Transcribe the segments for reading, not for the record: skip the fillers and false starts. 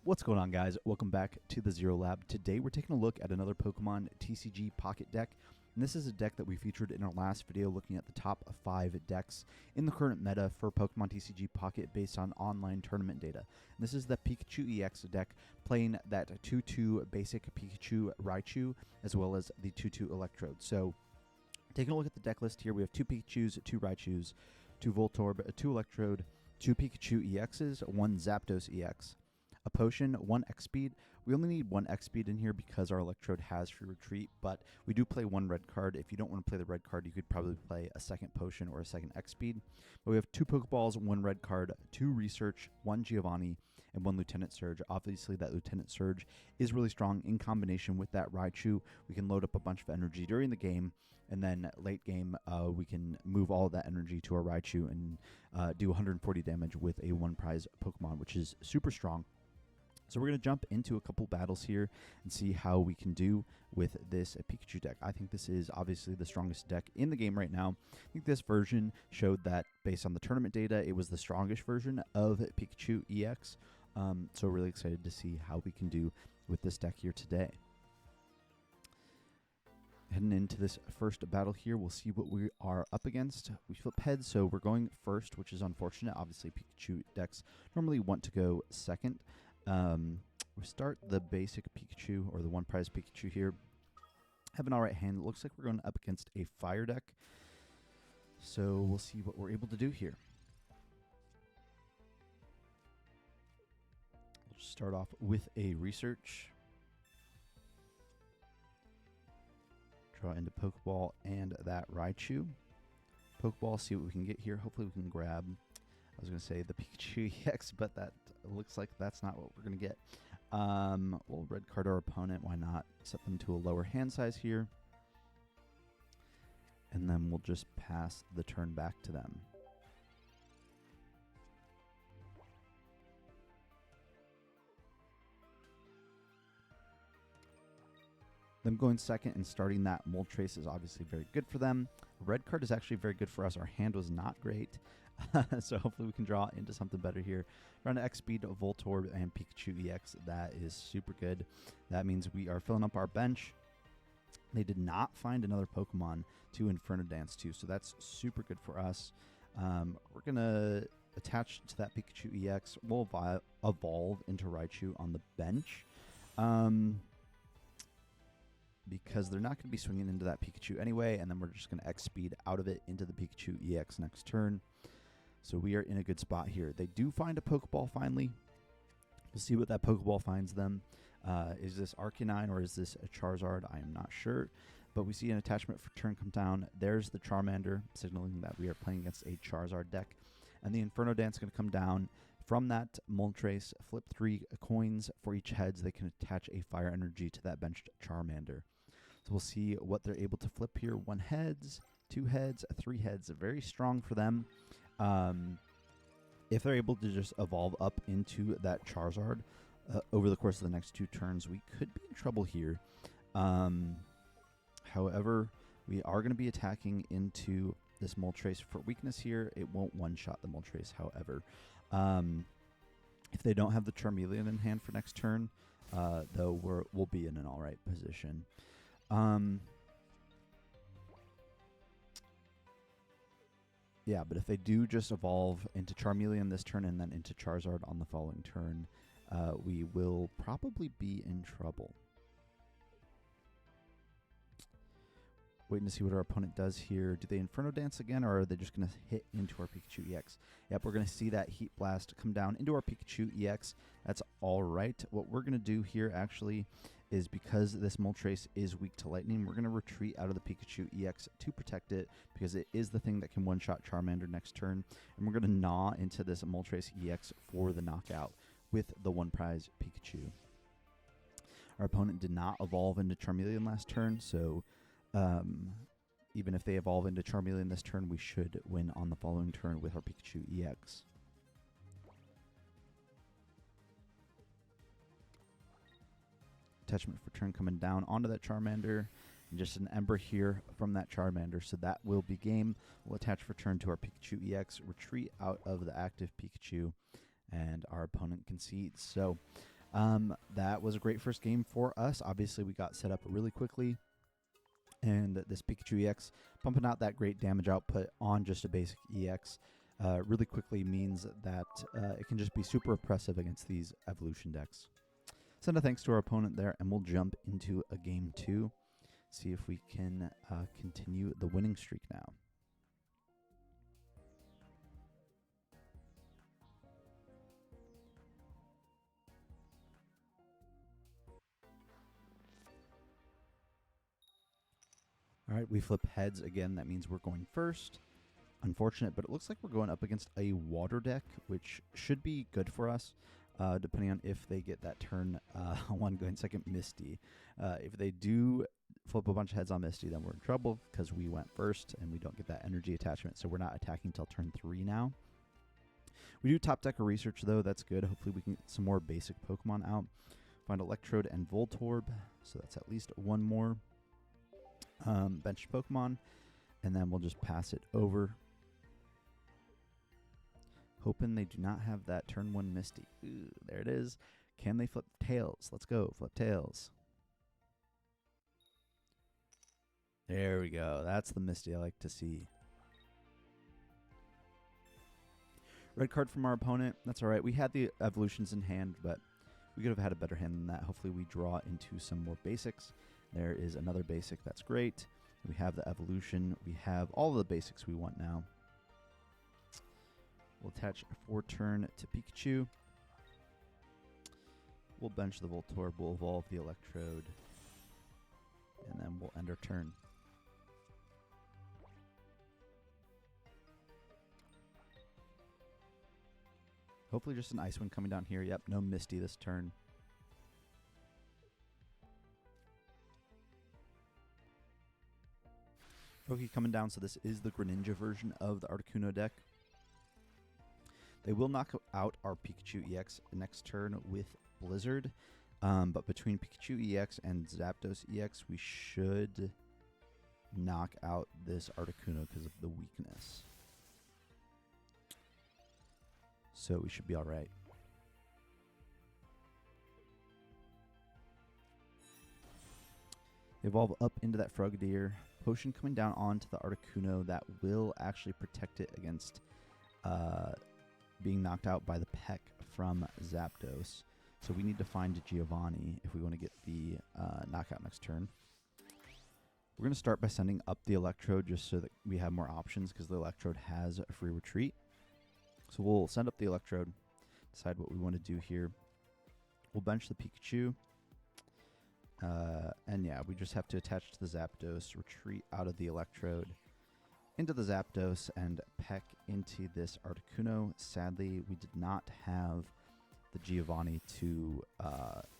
What's going on, guys? Welcome back to the Zero Lab. Today we're taking a look at another Pokemon TCG Pocket deck. And this is a deck that we featured in our last video looking at the top 5 decks in the current meta for Pokemon TCG Pocket based on online tournament data. And this is the Pikachu EX deck playing that 2-2 basic Pikachu Raichu as well as the 2-2 Electrode. So taking a look at the deck list here, we have 2 Pikachus, 2 Raichus, 2 Voltorb, 2 Electrode, 2 Pikachu EXs, 1 Zapdos EX, a potion, 1 X speed. We only need 1 X speed in here because our Electrode has free retreat, but we do play 1 red card. If you don't want to play the red card, you could probably play a second potion or a second X speed. But we have 2 Pokeballs, 1 red card, 2 Research, 1 Giovanni, and 1 Lieutenant Surge. Obviously, that Lieutenant Surge is really strong in combination with that Raichu. We can load up a bunch of energy during the game, and then late game, we can move all of that energy to our Raichu and do 140 damage with a 1 prize Pokemon, which is super strong. So we're going to jump into a couple battles here and see how we can do with this Pikachu deck. I think this is obviously the strongest deck in the game right now. I think this version showed that based on the tournament data, it was the strongest version of Pikachu EX. So really excited to see how we can do with this deck here today. Heading into this first battle here, we'll see what we are up against. We flip heads, so we're going first, which is unfortunate. Obviously, Pikachu decks normally want to go second. We start the basic Pikachu, or the 1 prize Pikachu here. Have an alright hand. It looks like we're going up against a fire deck. So we'll see what we're able to do here. We'll just start off with a Research. Draw into Pokeball and that Raichu. Pokeball, see what we can get here. Hopefully we can grab, I was going to say the Pikachu EX, but that looks like that's not what we're going to get. We'll red card our opponent. Why not set them to a lower hand size here? And then we'll just pass the turn back to them. Them going second and starting that Moltres is obviously very good for them. Red card is actually very good for us. Our hand was not great. So hopefully we can draw into something better here. Run X speed, Voltorb, and Pikachu EX. That is super good. That means we are filling up our bench. They did not find another Pokemon to Inferno Dance to, so that's super good for us. We're going to attach to that Pikachu EX. We'll evolve into Raichu on the bench. Because they're not going to be swinging into that Pikachu anyway, and then we're just going to X speed out of it into the Pikachu EX next turn. So we are in a good spot here. They do find a Pokeball finally. We'll see what that Pokeball finds them. Is this Arcanine or is this a Charizard? I am not sure. But we see an attachment for turn come down. There's the Charmander, signaling that we are playing against a Charizard deck. And the Inferno Dance is going to come down. From that Moltres, flip 3 coins for each heads. They can attach a fire energy to that benched Charmander. So we'll see what they're able to flip here. 1 heads, 2 heads, 3 heads. Very strong for them. If they're able to just evolve up into that Charizard over the course of the next 2 turns, we could be in trouble here. However, we are going to be attacking into this Moltres for weakness here. It won't one-shot the Moltres, however. If they don't have the Charmeleon in hand for next turn, though, we'll be in an alright position. Yeah, but if they do just evolve into Charmeleon this turn and then into Charizard on the following turn, we will probably be in trouble. Waiting to see what our opponent does here. Do they Inferno Dance again, or are they just going to hit into our Pikachu EX? Yep, we're going to see that Heat Blast come down into our Pikachu EX. That's all right. What we're going to do here, actually, is because this Moltres is weak to Lightning, we're going to retreat out of the Pikachu EX to protect it, because it is the thing that can one-shot Charmander next turn. And we're going to gnaw into this Moltres EX for the knockout with the 1 prize Pikachu. Our opponent did not evolve into Charmeleon last turn, so even if they evolve into Charmeleon this turn, we should win on the following turn with our Pikachu EX. Attachment for turn coming down onto that Charmander. And just an Ember here from that Charmander. So that will be game. We'll attach for turn to our Pikachu EX, retreat out of the active Pikachu, and our opponent concedes. So That was a great first game for us. Obviously, we got set up really quickly. And this Pikachu EX pumping out that great damage output on just a basic EX really quickly means that it can just be super oppressive against these evolution decks. Send a thanks to our opponent there, and we'll jump into a game 2. See if we can continue the winning streak now. All right, we flip heads again. That means we're going first. Unfortunate, but it looks like we're going up against a water deck, which should be good for us, depending on if they get that turn 1 going second Misty. If they do flip a bunch of heads on Misty, then we're in trouble because we went first and we don't get that energy attachment, so we're not attacking until turn 3 now. We do top decker research, though. That's good. Hopefully we can get some more basic Pokemon out. Find Electrode and Voltorb, so that's at least one more. Bench Pokemon, and then we'll just pass it over. Hoping they do not have that turn 1 Misty. Ooh, there it is. Can they flip tails? Let's go. Flip tails. There we go. That's the Misty I like to see. Red card from our opponent. That's all right. We had the evolutions in hand, but we could have had a better hand than that. Hopefully we draw into some more basics. There is another basic. That's great. We have the evolution. We have all of the basics we want now. We'll attach a 4-turn to Pikachu. We'll bench the Voltorb. We'll evolve the Electrode. And then we'll end our turn. Hopefully just an Ice Wind coming down here. Yep, no Misty this turn. Poke coming down, so this is the Greninja version of the Articuno deck. They will knock out our Pikachu EX next turn with Blizzard, but between Pikachu EX and Zapdos EX, we should knock out this Articuno because of the weakness. So we should be all right. Evolve up into that Frogadier. Potion coming down onto the Articuno that will actually protect it against being knocked out by the Peck from Zapdos. So we need to find Giovanni if we want to get the knockout next turn. We're going to start by sending up the Electrode just so that we have more options because the Electrode has a free retreat. So we'll send up the Electrode, decide what we want to do here. We'll bench the Pikachu. And yeah, we just have to attach to the Zapdos, retreat out of the Electrode, into the Zapdos, and peck into this Articuno. Sadly, we did not have the Giovanni to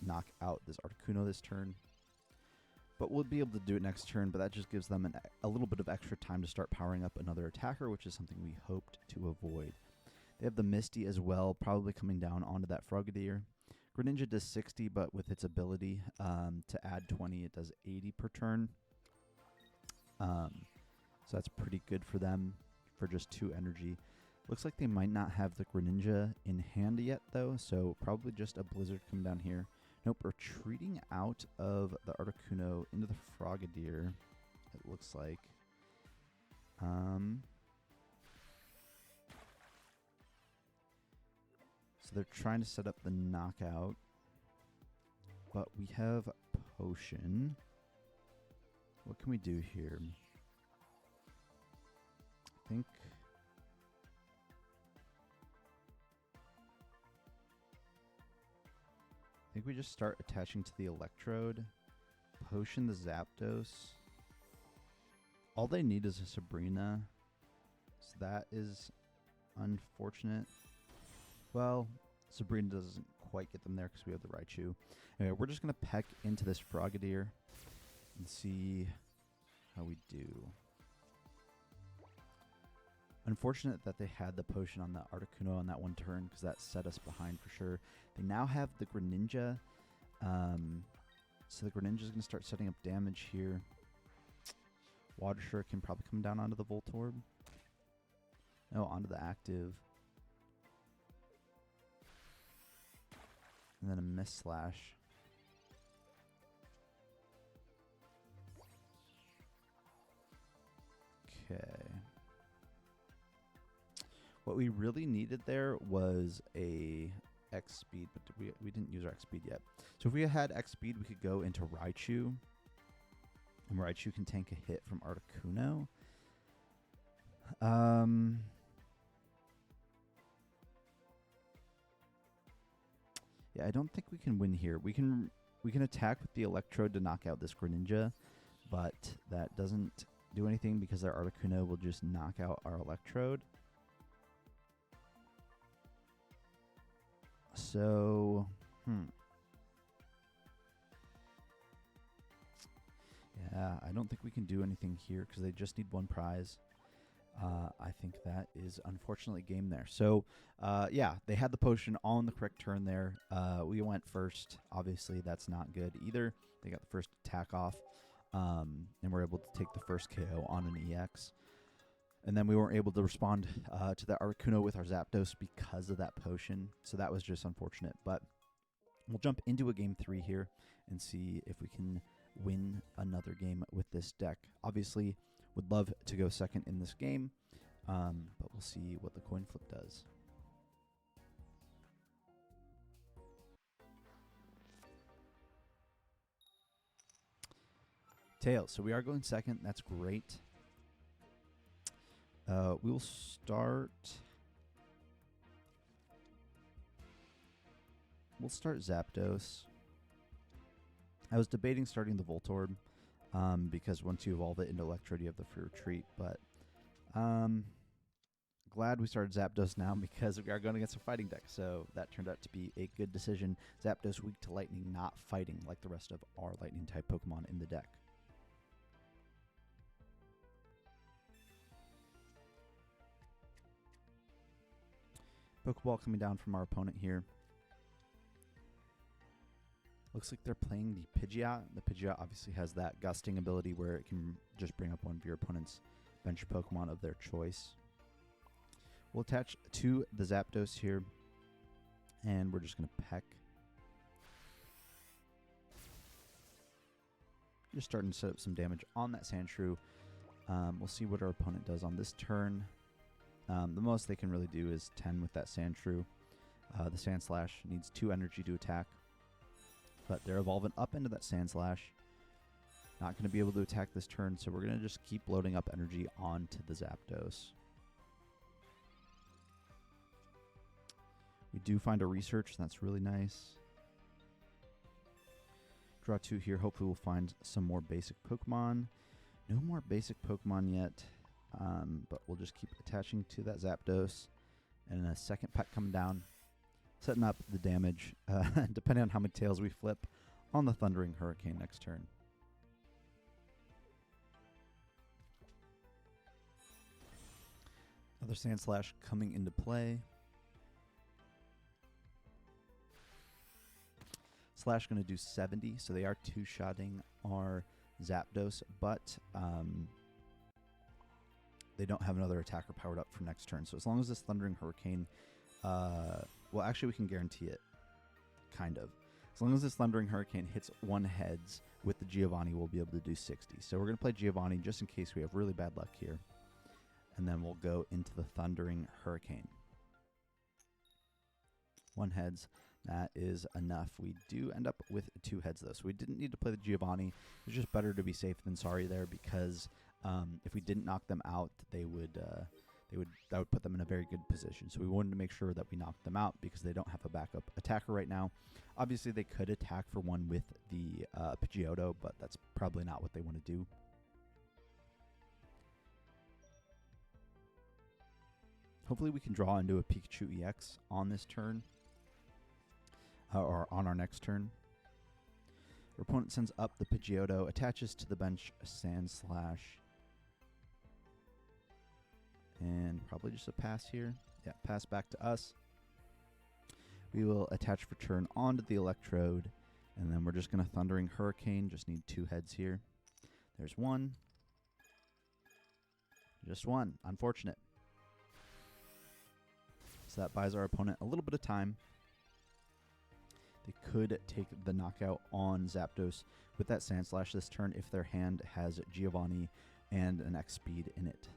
knock out this Articuno this turn. But we'll be able to do it next turn, but that just gives them a little bit of extra time to start powering up another attacker, which is something we hoped to avoid. They have the Misty as well, probably coming down onto that Frogadier. Greninja does 60, but with its ability to add 20, it does 80 per turn. So that's pretty good for them for just 2 energy. Looks like they might not have the Greninja in hand yet, though, so probably just a Blizzard come down here. Nope, retreating out of the Articuno into the Frogadier, it looks like. So they're trying to set up the knockout, but we have Potion. What can we do here? I think we just start attaching to the Electrode, Potion the Zapdos. All they need is a Sabrina, so that is unfortunate. Well, Sabrina doesn't quite get them there because we have the Raichu. Anyway, we're just going to peck into this Frogadier and see how we do. Unfortunate that they had the Potion on the Articuno on that one turn because that set us behind for sure. They now have the Greninja. So the Greninja is going to start setting up damage here. Water Shuriken can probably come down onto the Voltorb. No, onto the active. And then a Miss Slash. Okay. What we really needed there was a X speed, but we didn't use our X speed yet. So if we had X speed, we could go into Raichu. And Raichu can tank a hit from Articuno. Yeah, I don't think we can win here. We can attack with the Electrode to knock out this Greninja, but that doesn't do anything because our Articuno will just knock out our Electrode. So, yeah, I don't think we can do anything here because they just need one prize. I think that is unfortunately game there. So, yeah, they had the potion on the correct turn there. We went first. Obviously, that's not good either. They got the first attack off, and we're able to take the first KO on an EX. And then we weren't able to respond to the Articuno with our Zapdos because of that potion. So that was just unfortunate. But we'll jump into a game 3 here and see if we can win another game with this deck. Obviously, would love to go second in this game, but we'll see what the coin flip does. Tails. So we are going second. That's great. We will start. We'll start Zapdos. I was debating starting the Voltorb, because once you evolve it into Electrode, you have the free retreat. But glad we started Zapdos now because we are going against a fighting deck. So that turned out to be a good decision. Zapdos weak to Lightning, not fighting like the rest of our Lightning type Pokemon in the deck. Pokeball coming down from our opponent here. Looks like they're playing the Pidgeot. The Pidgeot obviously has that gusting ability where it can just bring up one of your opponent's bench Pokemon of their choice. We'll attach to the Zapdos here, and we're just going to peck. Just starting to set up some damage on that Sandshrew. We'll see what our opponent does on this turn. The most they can really do is 10 with that Sandshrew. The Sandslash needs 2 energy to attack, but they're evolving up into that Sandslash. Not going to be able to attack this turn, so we're going to just keep loading up energy onto the Zapdos. We do find a research, and that's really nice. Draw 2 here. Hopefully we'll find some more basic Pokemon. No more basic Pokemon yet. But we'll just keep attaching to that Zapdos. And a second pack coming down. Setting up the damage, depending on how many tails we flip on the Thundering Hurricane next turn. Another Sandslash coming into play. Slash going to do 70, so they are two-shotting our Zapdos, but they don't have another attacker powered up for next turn. So as long as this Thundering Hurricane, well, actually we can guarantee it, kind of. As long as this Thundering Hurricane hits 1 heads with the Giovanni, we'll be able to do 60. So we're going to play Giovanni just in case we have really bad luck here. And then we'll go into the Thundering Hurricane. 1 heads. That is enough. We do end up with 2 heads, though. So we didn't need to play the Giovanni. It's just better to be safe than sorry there because if we didn't knock them out, that would put them in a very good position. So we wanted to make sure that we knocked them out because they don't have a backup attacker right now. Obviously, they could attack for 1 with the Pidgeotto, but that's probably not what they want to do. Hopefully, we can draw into a Pikachu EX on this turn. Or on our next turn. Our opponent sends up the Pidgeotto, attaches to the bench Sandslash. And probably just a pass here. Yeah, pass back to us. We will attach for turn onto the Electrode. And then we're just going to Thundering Hurricane. Just need 2 heads here. There's 1. Just 1. Unfortunate. So that buys our opponent a little bit of time. They could take the knockout on Zapdos with that Sand Slash this turn if their hand has Giovanni and an X speed in it.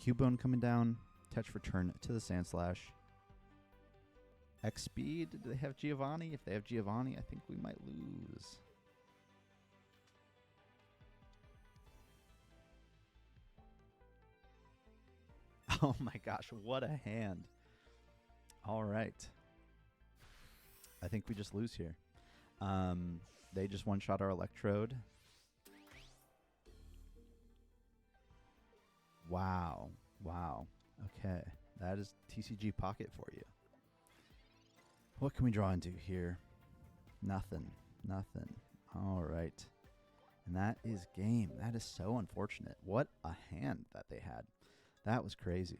Cubone coming down. Touch for turn to the Sand Slash. X speed. Do they have Giovanni? If they have Giovanni, I think we might lose. Oh my gosh, what a hand. All right. I think we just lose here. They just one-shot our Electrode. Wow. Wow. Okay. That is TCG Pocket for you. What can we draw into here? Nothing. Nothing. All right. And that is game. That is so unfortunate. What a hand that they had. That was crazy.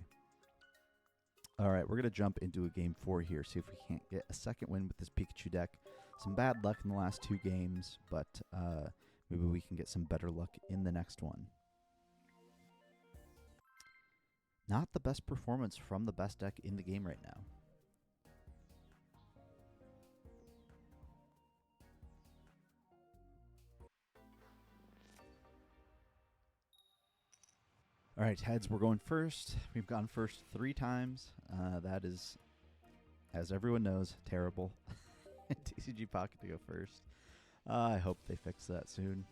All right, we're going to jump into a game 4 here, see if we can't get a second win with this Pikachu deck. Some bad luck in the last 2 games, but maybe we can get some better luck in the next one. Not the best performance from the best deck in the game right now. All right, heads, we're going first. We've gone first 3 times. That is, as everyone knows, terrible. TCG Pocket to go first. I hope they fix that soon.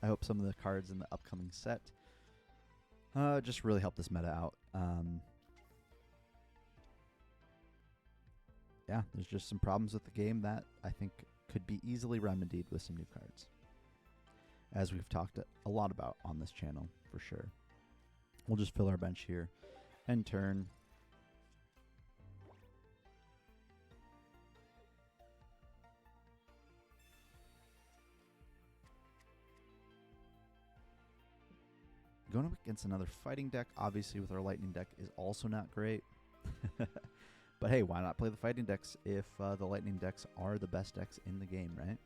I hope some of the cards in the upcoming set just really help this meta out. Yeah, there's just some problems with the game that I think could be easily remedied with some new cards, as we've talked a lot about on this channel for sure. We'll just fill our bench here. End turn. Going up against another fighting deck, obviously with our lightning deck, is also not great. But hey, why not play the fighting decks if the lightning decks are the best decks in the game, right?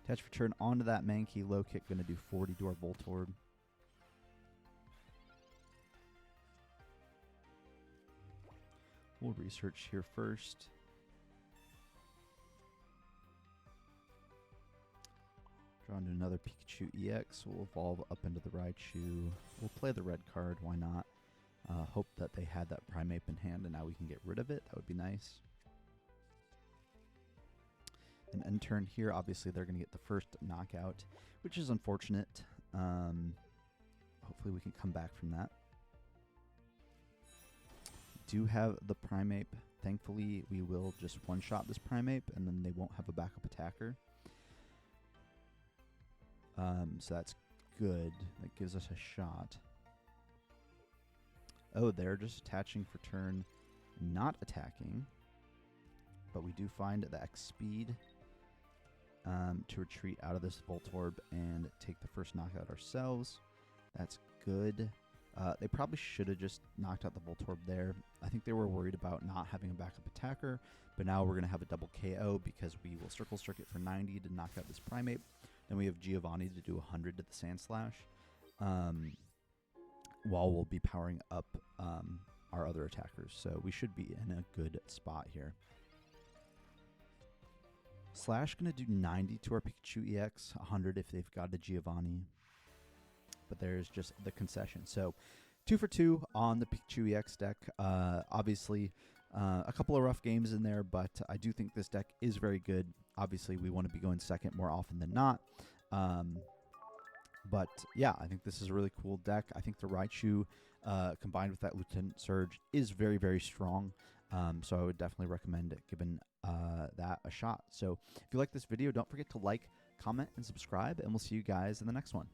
Attach for turn onto that Mankey. Low kick, going to do 40 to our Voltorb. We'll research here first. Draw into another Pikachu EX. We'll evolve up into the Raichu. We'll play the red card. Why not? Hope that they had that Primeape in hand and now we can get rid of it. That would be nice. And end turn here, obviously they're going to get the first knockout, which is unfortunate. Hopefully we can come back from that. Do have the Primeape. Thankfully, we will just one-shot this Primeape, and then they won't have a backup attacker. So that's good. That gives us a shot. Oh, they're just attaching for turn, not attacking. But we do find the X speed to retreat out of this Voltorb and take the first knockout ourselves. That's good. They probably should have just knocked out the Voltorb there. I think they were worried about not having a backup attacker, but now we're going to have a double KO because we will Circle Circuit for 90 to knock out this Primeape. Then we have Giovanni to do 100 to the Sand Slash, while we'll be powering up our other attackers. So we should be in a good spot here. Slash going to do 90 to our Pikachu EX, 100 if they've got a Giovanni. But there's just the concession. So 2 for 2 on the Pikachu EX deck. Obviously, a couple of rough games in there, but I do think this deck is very good. Obviously, we want to be going second more often than not. But yeah, I think this is a really cool deck. I think the Raichu combined with that Lieutenant Surge is very, very strong. So I would definitely recommend giving that a shot. So if you like this video, don't forget to like, comment, and subscribe, and we'll see you guys in the next one.